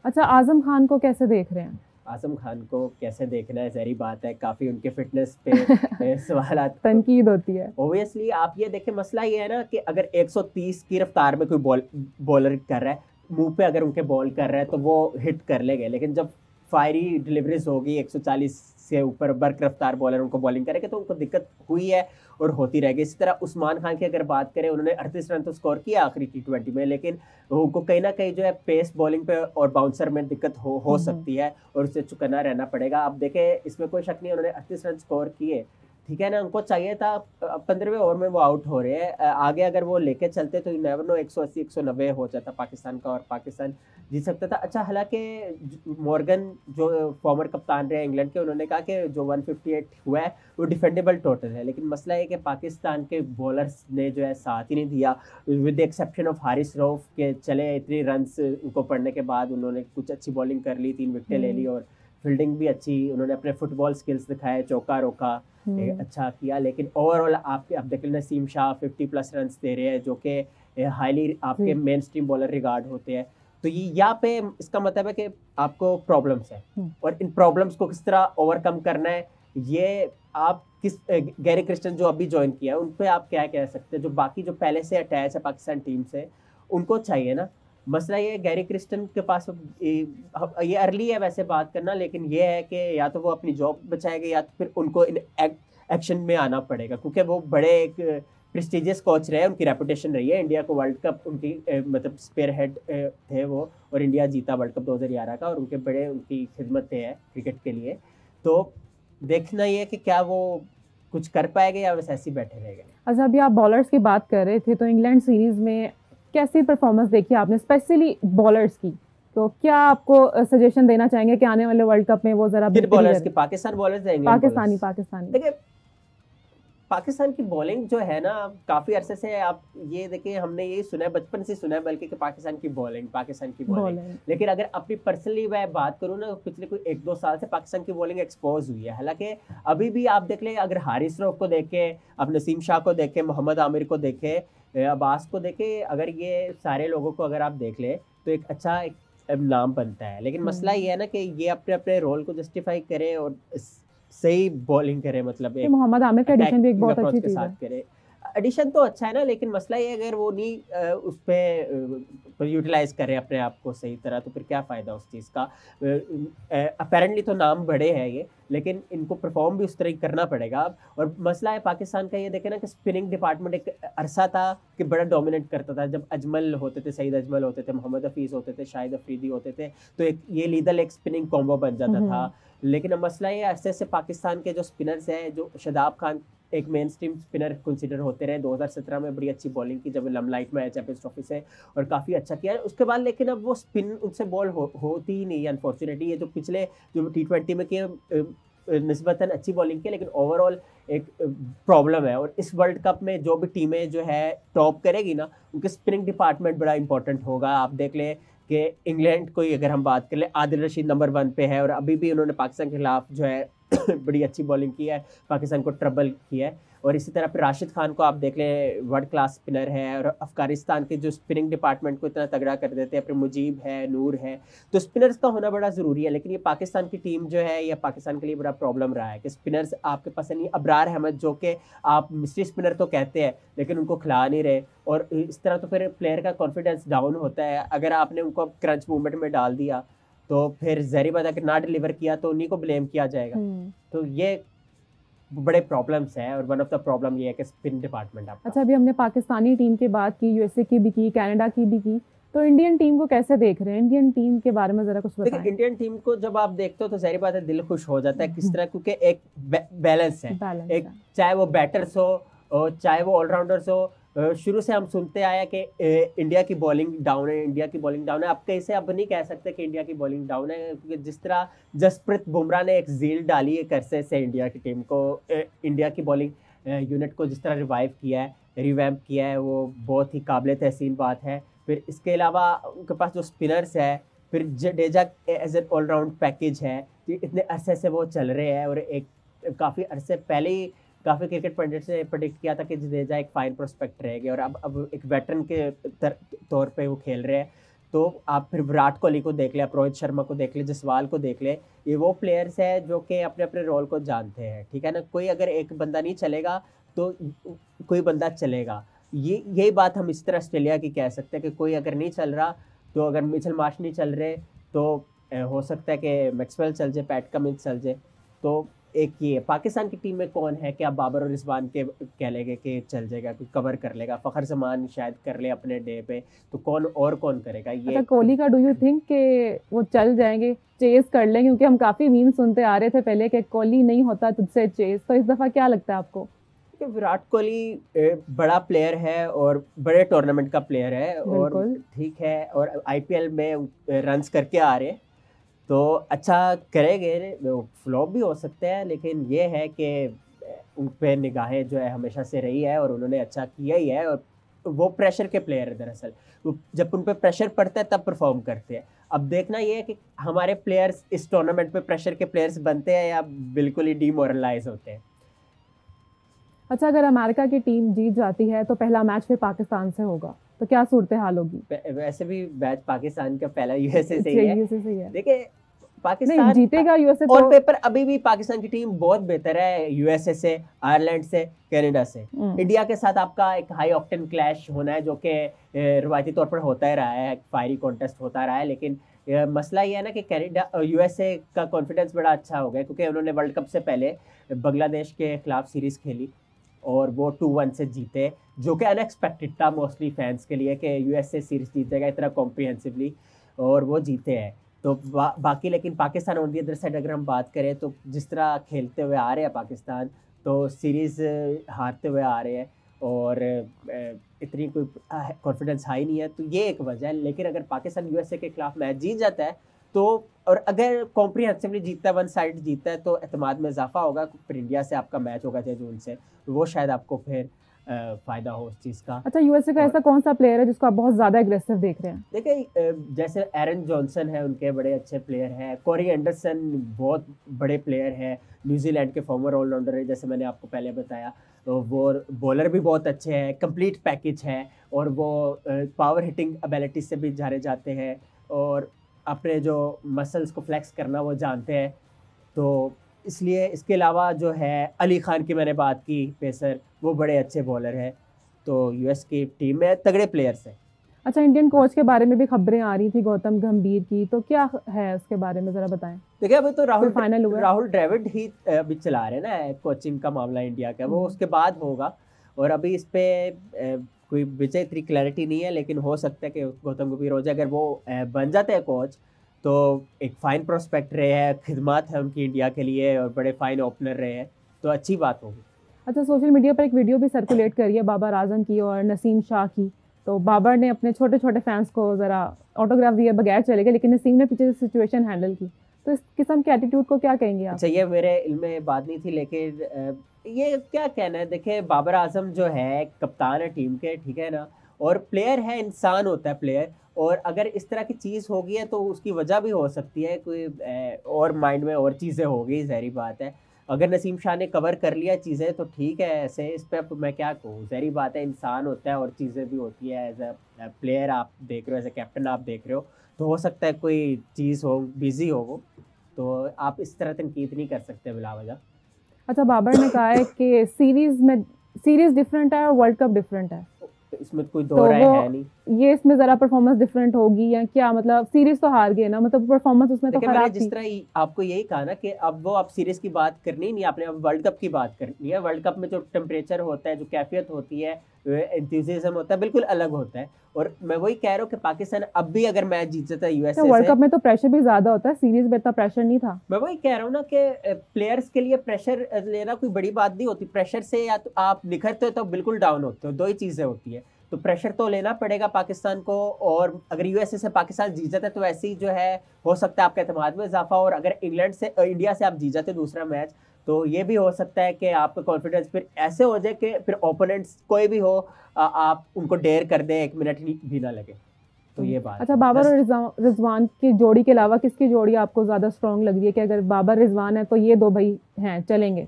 अच्छा, आजम खान को कैसे देख रहे हैं? आजम खान को कैसे देखना है, जहरी बात है, काफ़ी उनके फिटनेस पे सवाल तनकीद होती है। ओबियसली आप ये देखें, मसला ये है ना कि अगर 130 की रफ्तार में कोई बॉलर कर रहा है, मुंह पे अगर उनके बॉल कर रहा है तो वो हिट कर लेंगे, लेकिन जब फायरी डिलीवरीज होगी 140 से ऊपर बर्क रफ्तार बॉलर उनको बॉलिंग करेंगे तो उनको दिक्कत हुई है और होती रहेगी। इसी तरह उस्मान खान की अगर बात करें, उन्होंने 38 रन तो स्कोर किया आखिरी T20 में, लेकिन उनको कहीं ना कहीं जो है पेस बॉलिंग पे और बाउंसर में दिक्कत हो सकती है और उससे चुकना रहना पड़ेगा। आप देखें, इसमें कोई शक नहीं, उन्होंने 38 रन स्कोर किए, ठीक है ना। उनको चाहिए था 15वें ओवर में वो आउट हो रहे हैं, आगे अगर वो लेके चलते तो नेवर नो 180-190 हो जाता पाकिस्तान का और पाकिस्तान जीत सकता था। अच्छा, हालांकि मॉर्गन जो फॉर्मर कप्तान रहे इंग्लैंड के, उन्होंने कहा कि जो 158 हुआ है वो डिफेंडेबल टोटल है, लेकिन मसला है कि पाकिस्तान के बॉलर्स ने जो है साथ ही नहीं दिया, with the exception of Haris Rauf के। चले इतने रन्स उनको पड़ने के बाद उन्होंने कुछ अच्छी बॉलिंग कर ली, 3 विकेटें ले ली और फील्डिंग भी अच्छी, उन्होंने अपने फुटबॉल स्किल्स दिखाए, चौका रोका, अच्छा किया। लेकिन ओवरऑल आप देख लें, नसीम शाह 50+ रन दे रहे हैं जो कि हाईली आपके मेन स्ट्रीम बॉलर रिगार्ड होते हैं। तो ये यहाँ पे इसका मतलब है कि आपको प्रॉब्लम्स है और इन प्रॉब्लम्स को किस तरह ओवरकम करना है, ये आप किस गैरी क्रिस्टन जो अभी ज्वाइन किया है उन पे आप क्या कह सकते हैं। जो बाकी जो पहले से अटैच है पाकिस्तान टीम से, उनको चाहिए ना। मसला ये गैरी क्रिस्टन के पास ये अर्ली है वैसे बात करना, लेकिन ये है कि या तो वो अपनी जॉब बचाएगा या तो फिर उनको इन एक्शन में आना पड़ेगा, क्योंकि वो बड़े एक प्रेस्टिजियस कोच रहे, उनकी रेपुटेशन रही है। इंडिया को वर्ल्ड कप उनकी मतलब स्पेयर हेड थे वो, और इंडिया जीता वर्ल्ड कप 2011 का, और उनके बड़े उनकी खिदमतें हैं क्रिकेट के लिए। तो देखना ये है कि क्या वो कुछ कर पाएंगे या वैसे ऐसे ही बैठे रहेंगे। अच्छा, अभी आप बॉलर्स की बात कर रहे थे, तो इंग्लैंड सीरीज में कैसी परफॉर्मेंस देखी आपने, स्पेशली बॉलर्स की? तो क्या आपको सजेशन देना चाहेंगे कि आने वाले वर्ल्ड कप में वो जरा बॉलर्स की, पाकिस्तान बॉलर्स देंगे? पाकिस्तानी देखिए, पाकिस्तान की बॉलिंग जो है ना, काफ़ी अरसे से आप ये देखिए, हमने यही सुना है, बचपन से सुना है बल्कि कि पाकिस्तान की बॉलिंग। लेकिन अगर अपनी पर्सनली मैं बात करूँ ना, पिछले कोई 1-2 साल से पाकिस्तान की बॉलिंग एक्सपोज हुई है। हालांकि अभी भी आप देख लें, अगर हारिस रऊफ को देखे, अब नसीम शाह को देखे, मोहम्मद आमिर को देखे, अब्बास को देखे, अगर ये सारे लोगों को अगर आप देख ले तो एक अच्छा एक नाम बनता है। लेकिन मसला ये है ना कि ये अपने अपने रोल को जस्टिफाई करे और सही बॉलिंग करे, मतलब मोहम्मद आमिर का एडिशन भी एक बहुत अच्छी चीज है। करे। एडिशन तो अच्छा है ना, लेकिन मसला ये अगर वो नहीं उस पर यूटिलाइज करे अपने आप को सही तरह, तो फिर क्या फ़ायदा उस चीज़ का। अपेरेंटली तो नाम बड़े हैं ये, लेकिन इनको परफॉर्म भी उस तरह ही करना पड़ेगा अब। और मसला है पाकिस्तान का ये देखें ना कि स्पिनिंग डिपार्टमेंट एक अरसा था कि बड़ा डोमिनेट करता था, जब अजमल होते थे, सईद अजमल होते थे, मोहम्मद हफीज़ होते थे, शाहिद अफरीदी होते थे, तो एक ये लीदल एक स्पिनिंग कॉम्बो बन जाता था। लेकिन अब मसला ये अरसे से पाकिस्तान के जो स्पिनर्स हैं, जो शादाब खान एक मेन स्ट्रीम स्पिनर कंसिडर होते रहे, 2017 में बड़ी अच्छी बॉलिंग की जब लमलाइट में आया चैंपियंस ट्रॉफी से, और काफ़ी अच्छा किया उसके बाद, लेकिन अब वो स्पिन उनसे बॉल होती ही नहीं है अनफॉर्चुनेटली। ये जो पिछले जो T20 में किए निस्बतन अच्छी बॉलिंग की, लेकिन ओवरऑल एक प्रॉब्लम है। और इस वर्ल्ड कप में जो भी टीमें जो है टॉप करेगी ना, उनके स्पिनिंग डिपार्टमेंट बड़ा इंपॉर्टेंट होगा। आप देख लें कि इंग्लैंड को ही अगर हम बात कर ले, आदिल रशीद नंबर 1 पे है, और अभी भी उन्होंने पाकिस्तान के खिलाफ जो है बड़ी अच्छी बॉलिंग की है, पाकिस्तान को ट्रबल किया है। और इसी तरह फिर राशिद खान को आप देख लें, वर्ल्ड क्लास स्पिनर है, और अफगानिस्तान के जो स्पिनिंग डिपार्टमेंट को इतना तगड़ा कर देते हैं, फिर मुजीब है, नूर है, तो स्पिनर्स का होना बड़ा ज़रूरी है। लेकिन ये पाकिस्तान की टीम जो है, ये पाकिस्तान के लिए बड़ा प्रॉब्लम रहा है कि स्पिनर्स आपके पास नहीं। अबरार अहमद जो कि आप मिस्ट्री स्पिनर तो कहते हैं, लेकिन उनको खिला नहीं रहे, और इस तरह तो फिर प्लेयर का कॉन्फिडेंस डाउन होता है। अगर आपने उनको क्रंच मूवमेंट में डाल दिया, तो फिर ज़ाहिर बात है कि ना डिलीवर किया तो उन्हीं को ब्लेम किया जाएगा। तो ये बड़े प्रॉब्लम्स हैं, और वन ऑफ द प्रॉब्लम ये है कि स्पिन डिपार्टमेंट आपका। अच्छा, अभी हमने पाकिस्तानी टीम की बात की, यूएसए की भी की, कनाडा की भी की, तो इंडियन टीम को कैसे देख रहे हैं? इंडियन टीम के बारे में जरा कुछ बताएं। देखिए, इंडियन टीम को जब आप देखते हो तो जाहिर बात है दिल खुश हो जाता है किस तरह, क्योंकि एक बैलेंस है, एक चाहे वो बैटर्स हो और चाहे वो ऑलराउंडर्स हो। शुरू से हम सुनते आए कि इंडिया की बॉलिंग डाउन है, इंडिया की बॉलिंग डाउन है। अब कैसे अब नहीं कह सकते कि इंडिया की बॉलिंग डाउन है, क्योंकि जिस तरह जसप्रीत बुमराह ने एक झील डाली है करसे से इंडिया की टीम को, इंडिया की बॉलिंग यूनिट को जिस तरह रिवाइव किया है, रिवैम्प किया है, वो बहुत ही काबिल तहसीन बात है। फिर इसके अलावा उनके पास जो स्पिनर्स है, फिर Jadeja as an all round package है, इतने अरसे से वो चल रहे हैं। और एक काफ़ी अरसे पहले ही काफ़ी क्रिकेट पंडित ने प्रेडिक्ट किया था कि जडेजा एक फाइन प्रोस्पेक्ट रहेगी, और अब एक वेटरन के तौर पे वो खेल रहे हैं। तो आप फिर विराट कोहली को देख लें, आप रोहित शर्मा को देख लें, जसवाल को देख लें, ये वो प्लेयर्स हैं जो कि अपने अपने रोल को जानते हैं, ठीक है ना। कोई अगर एक बंदा नहीं चलेगा तो कोई बंदा चलेगा। यही बात हम इस तरह ऑस्ट्रेलिया की कह सकते हैं कि कोई अगर नहीं चल रहा, तो अगर मिचेल मार्श नहीं चल रहे, तो हो सकता है कि मैक्सवेल चल जाए, पैट कमिंस चल जाए। तो एक ये पाकिस्तान की टीम में कौन है कि आप बाबर और रिजवान के कह लेंगे कि चल जाएगा, कोई कवर कर लेगा, फ़खर जमान शायद कर ले अपने डे पे, तो कौन करेगा ये। अच्छा, कोहली का डू यू थिंक कि वो चल जाएंगे, चेस कर लेंगे? क्योंकि हम काफ़ी मीम सुनते आ रहे थे पहले कि कोहली नहीं होता तुझसे चेस, तो इस दफ़ा क्या लगता है आपको? विराट कोहली बड़ा प्लेयर है और बड़े टूर्नामेंट का प्लेयर है, और ठीक है, और आईपीएल में रन्स करके आ रहे हैं, तो अच्छा करेंगे, फ्लॉप भी हो सकते हैं, लेकिन ये है कि उन पे निगाहें जो है हमेशा से रही है, और उन्होंने अच्छा किया ही है। और वो प्रेशर के प्लेयर है दरअसल, जब उन पे प्रेशर पड़ता है तब परफॉर्म करते हैं। अब देखना ये है कि हमारे प्लेयर्स इस टूर्नामेंट पे प्रेशर के प्लेयर्स बनते हैं या बिल्कुल ही डीमोरलाइज होते हैं। अच्छा, अगर अमेरिका की टीम जीत जाती है तो पहला मैच फिर पाकिस्तान से होगा, तो क्या सूरत हाल होगी? वैसे भी मैच पाकिस्तान का पहला यूएसए से ही है। देखिए, पाकिस्तान जीतेगा यूएसए ऑन पेपर अभी भी पाकिस्तान की टीम बहुत बेहतर है यूएसए से, आयरलैंड से, कनाडा से। इंडिया के साथ आपका एक हाई ऑक्टेन क्लैश होना है, जो कि रवायती तौर पर होता ही रहा है, फायरी कॉन्टेस्ट होता रहा है। लेकिन मसला ये है ना कि कनाडा यूएसए का कॉन्फिडेंस बड़ा अच्छा हो गया, क्योंकि उन्होंने वर्ल्ड कप से पहले बांग्लादेश के खिलाफ सीरीज़ खेली और वो 2-1 से जीते, जो कि अनएक्सपेक्टेड था मोस्टली फैंस के लिए कि यूएसए सीरीज़ जीतेगा इतना कॉम्प्रिहेंसिवली, और वो जीते हैं। तो बाकी लेकिन Pakistan on the other side अगर हम बात करें, तो जिस तरह खेलते हुए आ रहे हैं पाकिस्तान, तो सीरीज़ हारते हुए आ रहे हैं, और इतनी कोई कॉन्फिडेंस हाई नहीं है, तो ये एक वजह है। लेकिन अगर पाकिस्तान यूएसए के खिलाफ मैच जीत जाता है, तो और अगर कॉम्प्रिहेंसिवली जीतता है, वन साइड जीतता है, तो एतमाद में इजाफा होगा। फिर इंडिया से आपका मैच होगा 6 जून से, तो वो शायद आपको फिर फ़ायदा हो उस चीज़ का। अच्छा, यूएसए का ऐसा कौन सा प्लेयर है जिसको आप बहुत ज़्यादा एग्रेसिव देख रहे हैं? देखिए, जैसे एरन जॉनसन है, उनके बड़े अच्छे प्लेयर हैं। कोरी एंडरसन बहुत बड़े प्लेयर हैं, न्यूजीलैंड के फॉर्मर ऑलराउंडर है, जैसे मैंने आपको पहले बताया। तो वो बॉलर भी बहुत अच्छे हैं, कंप्लीट पैकेज है, और वो पावर हिटिंग एबिलिटी से भी जाने जाते हैं, और अपने जो मसल्स को फ्लेक्स करना वो जानते हैं। तो इसलिए इसके अलावा जो है अली खान की मैंने बात की, पेसर, वो बड़े अच्छे बॉलर हैं। तो यूएस की टीम में तगड़े प्लेयर्स हैं। अच्छा, इंडियन कोच के बारे में भी खबरें आ रही थी गौतम गंभीर की, तो क्या है उसके बारे में जरा बताएं। देखिए अभी तो फाइनल हुआ, राहुल द्रविड़ ही अभी चला रहे ना कोचिंग का मामला इंडिया का, वो उसके बाद होगा। और अभी इस पे कोई विजय इतनी क्लैरिटी नहीं है, लेकिन हो सकता है कि गौतम गंभीर हो जाए। अगर वो बन जाते हैं कोच तो एक फाइन प्रोस्पेक्ट रहे हैं, खिदमत है उनकी इंडिया के लिए, और बड़े फाइन ओपनर रहे हैं, तो अच्छी बात होगी। अच्छा, सोशल मीडिया पर एक वीडियो भी सर्कुलेट करी है बाबर आजम की और नसीम शाह की। तो बाबर ने अपने छोटे छोटे फैंस को ज़रा ऑटोग्राफ दिए बगैर चले गए, लेकिन नसीम ने पीछे से सिचुएशन हैंडल की। तो इस किस्म के एटीट्यूड को क्या कहेंगे आप? अच्छा, ये मेरे इल्म में बात नहीं थी, लेकिन ये क्या कहना है। देखिए बाबर आजम जो है कप्तान है टीम के, ठीक है ना, और प्लेयर है, इंसान होता है प्लेयर। और अगर इस तरह की चीज़ होगी है तो उसकी वजह भी हो सकती है, कोई और माइंड में और चीज़ें होगी, ज़हरी बात है। अगर नसीम शाह ने कवर कर लिया चीज़ें तो ठीक है, ऐसे इस पर अब मैं क्या कहूँ, ज़हरी बात है, इंसान होता है और चीज़ें भी होती है। एज अ प्लेयर आप देख रहे हो, एज अ कैप्टन आप देख रहे हो, तो हो सकता है कोई चीज़ हो, बिजी हो वो, तो आप इस तरह तनकीद नहीं कर सकते बिला वजह। अच्छा, बाबर ने कहा है कि सीरीज डिफरेंट है और वर्ल्ड कप डिफरेंट है, इसमें कोई तो दो राय वो है नहीं। ये इसमें ज़रा परफॉर्मेंस डिफरेंट होगी या क्या? मतलब सीरीज तो हार गए ना, मतलब परफॉर्मेंस उसमें तो देखिए मैंने खराब जिस थी। तरह आपको यही कहा ना कि अब वो आप सीरीज की बात करनी ही नहीं, आपने अब वर्ल्ड कप की बात करनी है। वर्ल्ड कप में जो टेम्परेचर होता है, जो कैफियत होती है, एंथुसियाज्म होता है, बिल्कुल अलग होता है। और मैं वही कह रहा हूँ कि पाकिस्तान अब भी अगर मैच जीत जाता है यूएसए वर्ल्ड से, कप में तो प्रेशर भी ज़्यादा होता है, सीरीज में इतना प्रेशर नहीं था। मैं वही कह रहा हूँ ना कि प्लेयर्स के लिए प्रेशर लेना कोई बड़ी बात नहीं होती। प्रेशर से या तो आप निखरते हो तो बिल्कुल डाउन होते हो, दो ही चीज़ें होती है। तो प्रेशर तो लेना पड़ेगा पाकिस्तान को, और अगर यूएसए से पाकिस्तान जीत जाता है तो ऐसे ही जो है हो सकता है आपका एतमाद में इजाफा। और अगर इंग्लैंड से इंडिया से आप जीत जाते दूसरा मैच, तो ये भी हो सकता है कि आपका कॉन्फिडेंस फिर ऐसे हो जाए कि फिर ओपोनेंट्स कोई भी हो, आप उनको डेयर कर दें, 1 मिनट भी ना लगे। तो ये बात। अच्छा, बाबर और रिजवान की जोड़ी के अलावा किसकी जोड़ी आपको ज़्यादा स्ट्रॉन्ग लग रही है कि अगर बाबर रिजवान है तो ये दो भाई हैं चलेंगे?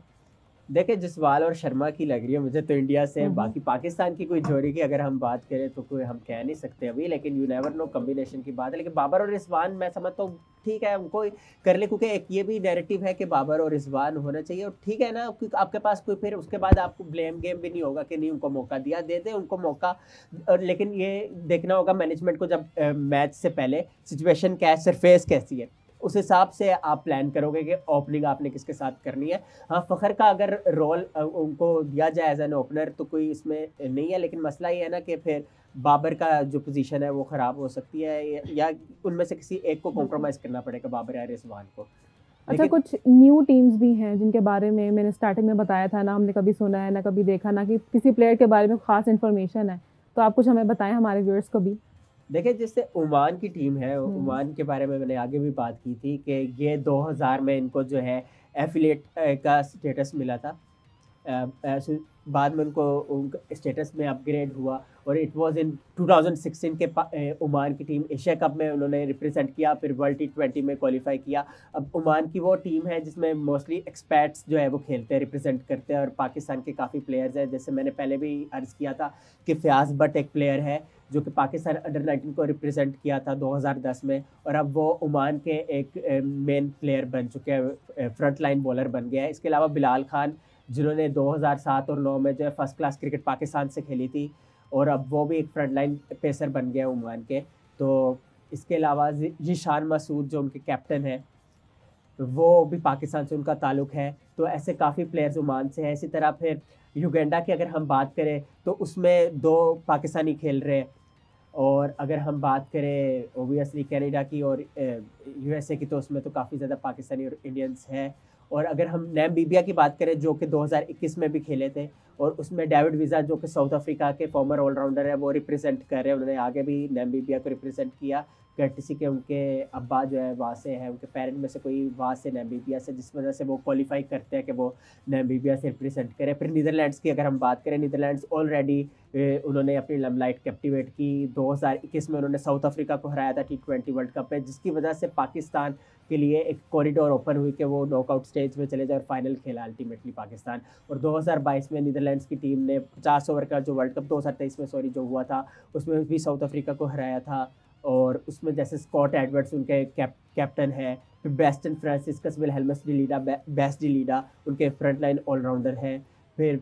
देखिए जसवाल और शर्मा की लग रही है मुझे तो इंडिया से। बाकी पाकिस्तान की कोई जोड़ी की अगर हम बात करें तो कोई हम कह नहीं सकते अभी, लेकिन यू नेवर नो, कम्बिनेशन की बात है। लेकिन बाबर और रिजवान मैं समझता हूँ ठीक है, उनको कर ले, क्योंकि एक ये भी नैरेटिव है कि बाबर और रिजवान होना चाहिए, और ठीक है ना, क्योंकि आपके पास कोई फिर उसके बाद आपको ब्लेम गेम भी नहीं होगा कि नहीं उनको मौका दिया, दे दे उनको मौका। लेकिन ये देखना होगा मैनेजमेंट को, जब मैच से पहले सिचुएशन क्या है, सरफेस कैसी है, उस हिसाब से आप प्लान करोगे कि ओपनिंग आपने किसके साथ करनी है। हाँ, फ़खर का अगर रोल उनको दिया जाए एज एन ओपनर तो कोई इसमें नहीं है, लेकिन मसला ये है ना कि फिर बाबर का जो पोजीशन है वो ख़राब हो सकती है, या उनमें से किसी एक को कॉम्प्रोमाइज़ करना पड़ेगा, बाबर या रिजवान को। अच्छा, कुछ न्यू टीम्स भी हैं जिनके बारे में मैंने स्टार्टिंग में बताया था ना, हमने कभी सुना है ना कभी देखा ना कि किसी प्लेयर के बारे में खास इन्फॉर्मेशन है, तो आप कुछ हमें बताएं हमारे व्यूअर्स को भी। देखिए जैसे ओमान की टीम है, ओमान के बारे में मैंने आगे भी बात की थी कि ये 2000 में इनको जो है एफिलिएट का स्टेटस मिला था। बाद में उनका स्टेटस में अपग्रेड हुआ, और इट वाज इन 2016 के ओमान की टीम एशिया कप में उन्होंने रिप्रेजेंट किया, फिर वर्ल्ड T20 में क्वालिफाई किया। अब ओमान की वो टीम है जिसमें मोस्टली एक्सपैट्स जो है वो खेलते हैं, रिप्रेजेंट करते हैं, और पाकिस्तान के काफ़ी प्लेयर्स हैं। जैसे मैंने पहले भी अर्ज़ किया था कि फ़याज़ भट्ट एक प्लेयर है जो कि पाकिस्तान अंडर-19 को रिप्रेजेंट किया था 2010 में, और अब वो ओमान के एक मेन प्लेयर बन चुके हैं, फ्रंट लाइन बॉलर बन गया है। इसके अलावा बिलाल खान, जिन्होंने 2007 और 9 में जो है फर्स्ट क्लास क्रिकेट पाकिस्तान से खेली थी, और अब वो भी एक फ्रंट लाइन पेसर बन गया ओमान के। तो इसके अलावा जीशान मसूद जो उनके कैप्टन है, वो भी पाकिस्तान से उनका ताल्लुक़ है। तो ऐसे काफ़ी प्लेयर्स ओमान से हैं। इसी तरह फिर युगांडा की अगर हम बात करें तो उसमें 2 पाकिस्तानी खेल रहे हैं, और अगर हम बात करें ओबियसली कनाडा की और यूएसए की, तो उसमें तो काफ़ी ज़्यादा पाकिस्तानी और इंडियंस हैं। और अगर हम नामीबिया की बात करें जो कि 2021 में भी खेले थे, और उसमें डेविड वीज़ा जो कि साउथ अफ्रीका के फॉर्मर ऑलराउंडर है, वो रिप्रेजेंट कर रहे हैं। उन्होंने आगे भी नामीबिया को रिप्रेजेंट किया, कर्टिसी के उनके अब्बा जो है वहाँ से है, उनके पेरेंट में से कोई वहाँ से नामीबिया से, जिस वजह से वो क्वालिफाई करते हैं कि वो नामीबिया से रिप्रेजेंट करें। फिर नीदरलैंड्स की अगर हम बात करें, नीदरलैंड्स ऑलरेडी उन्होंने अपनी लमलाइट कैप्टिवेट की। 2021 में उन्होंने साउथ अफ्रीका को हराया था T20 वर्ल्ड कप में, जिसकी वजह से पाकिस्तान के लिए एक कॉरिडोर ओपन हुई कि वो नॉकआउट स्टेज में चले जाए, और फाइनल खेला अल्टीमेटली पाकिस्तान। और 2022 में नीदरलैंड्स की टीम ने 50 ओवर का जो वर्ल्ड कप 2023 में जो हुआ था, उसमें भी साउथ अफ्रीका को हराया था। और उसमें जैसे स्कॉट एडवर्ड्स उनके कैप्टन है, फिर बेस्टन फ्रांसिस्कस विलहेल्मस डिलीडा, बेस्ट डिलीडा उनके फ्रंट लाइन ऑलराउंडर हैं, फिर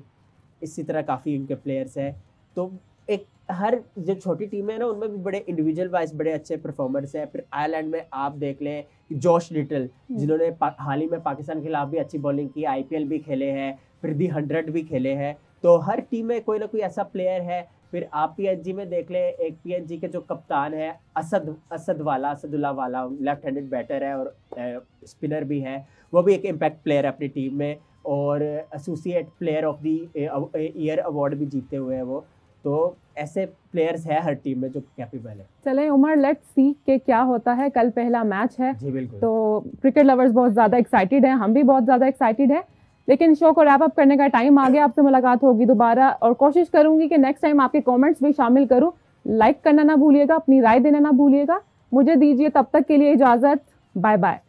इसी तरह काफ़ी उनके प्लेयर्स हैं। तो एक हर जो छोटी टीमें हैं ना उनमें भी बड़े इंडिविजुअल वाइज बड़े अच्छे परफॉर्मर्स हैं। फिर आयरलैंड में आप देख लें जॉश लिटल जिन्होंने हाल ही में पाकिस्तान के खिलाफ भी अच्छी बॉलिंग की, IPL भी खेले हैं, फिर दी 100 भी खेले हैं। तो हर टीम में कोई ना कोई ऐसा प्लेयर है। फिर आप PSG में देख लें, एक PSG के जो कप्तान है असदुल्ला वाला लेफ्ट हैंडेड बैटर है और स्पिनर भी है, वो भी एक इम्पैक्ट प्लेयर है अपनी टीम में और associate player of the year award भी जीते हुए हैं वो। तो ऐसे प्लेयर्स है हर टीम में जो कैपेबल है। चलें उमर, लेट्स सी कि क्या होता है। कल पहला मैच है। जी बिल्कुल। तो क्रिकेट लवर्स बहुत ज़्यादा एक्साइटेड हैं, हम भी बहुत ज़्यादा एक्साइटेड हैं, लेकिन शो को रैप अप करने का टाइम आ गया। आपसे मुलाकात होगी दोबारा और कोशिश करूंगी कि नेक्स्ट टाइम आपके कमेंट्स भी शामिल करूं। लाइक करना ना भूलिएगा, अपनी राय देना ना भूलिएगा। मुझे दीजिए तब तक के लिए इजाज़त, बाय बाय।